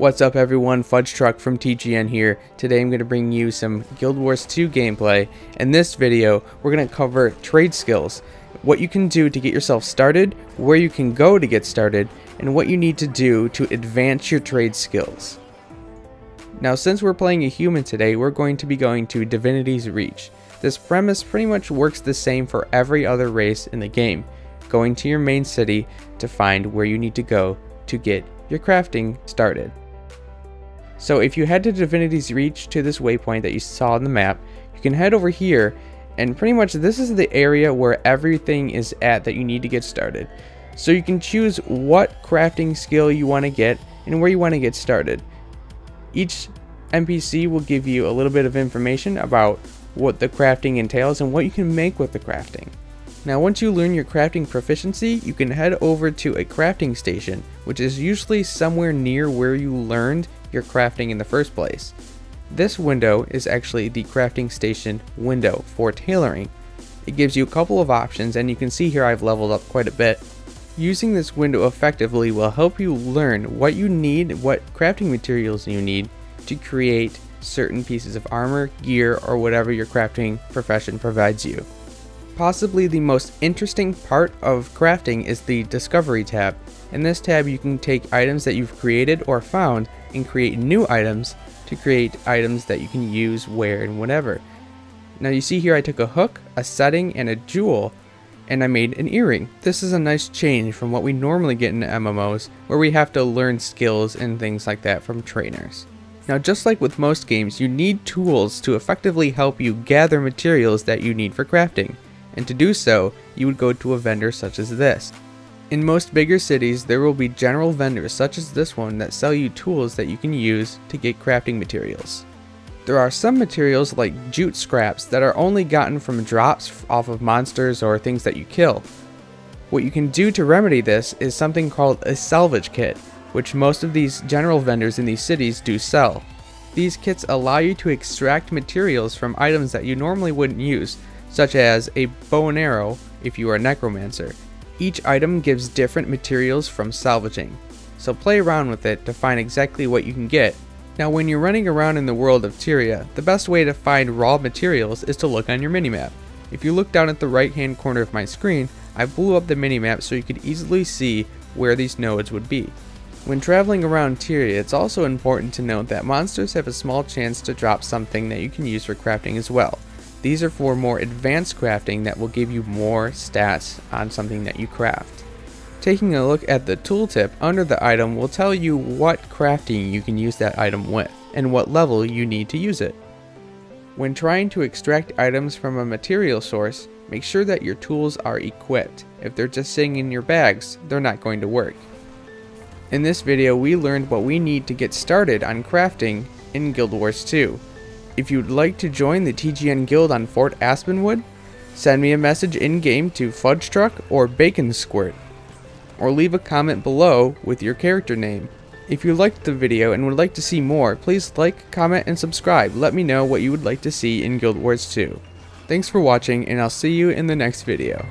What's up everyone, Fudgetruck from TGN here. Today I'm going to bring you some Guild Wars 2 gameplay. In this video, we're going to cover trade skills, what you can do to get yourself started, where you can go to get started, and what you need to do to advance your trade skills. Now since we're playing a human today, we're going to be going to Divinity's Reach. This premise pretty much works the same for every other race in the game, going to your main city to find where you need to go to get your crafting started. So if you head to Divinity's Reach to this waypoint that you saw on the map, you can head over here, and pretty much this is the area where everything is at that you need to get started. So you can choose what crafting skill you want to get and where you want to get started. Each NPC will give you a little bit of information about what the crafting entails and what you can make with the crafting. Now once you learn your crafting proficiency, you can head over to a crafting station, which is usually somewhere near where you learned your crafting in the first place. This window is actually the crafting station window for tailoring. It gives you a couple of options, and you can see here I've leveled up quite a bit. Using this window effectively will help you learn what you need, what crafting materials you need to create certain pieces of armor, gear, or whatever your crafting profession provides you. Possibly the most interesting part of crafting is the Discovery tab. In this tab you can take items that you've created or found and create new items to create items that you can use, wear, and whatever. Now you see here I took a hook, a setting, and a jewel, and I made an earring. This is a nice change from what we normally get in MMOs, where we have to learn skills and things like that from trainers. Now just like with most games, you need tools to effectively help you gather materials that you need for crafting. And to do so, you would go to a vendor such as this. In most bigger cities, there will be general vendors such as this one that sell you tools that you can use to get crafting materials. There are some materials like jute scraps that are only gotten from drops off of monsters or things that you kill. What you can do to remedy this is something called a salvage kit, which most of these general vendors in these cities do sell. These kits allow you to extract materials from items that you normally wouldn't use, such as a bow and arrow if you are a necromancer. Each item gives different materials from salvaging, so play around with it to find exactly what you can get. Now when you're running around in the world of Tyria, the best way to find raw materials is to look on your minimap. If you look down at the right hand corner of my screen, I blew up the minimap so you could easily see where these nodes would be. When traveling around Tyria, it's also important to note that monsters have a small chance to drop something that you can use for crafting as well. These are for more advanced crafting that will give you more stats on something that you craft. Taking a look at the tooltip under the item will tell you what crafting you can use that item with, and what level you need to use it. When trying to extract items from a material source, make sure that your tools are equipped. If they're just sitting in your bags, they're not going to work. In this video, we learned what we need to get started on crafting in Guild Wars 2. If you'd like to join the TGN Guild on Fort Aspenwood, send me a message in-game to Fudgetruck or Bacon Squirt, or leave a comment below with your character name. If you liked the video and would like to see more, please like, comment, and subscribe. Let me know what you would like to see in Guild Wars 2. Thanks for watching, and I'll see you in the next video.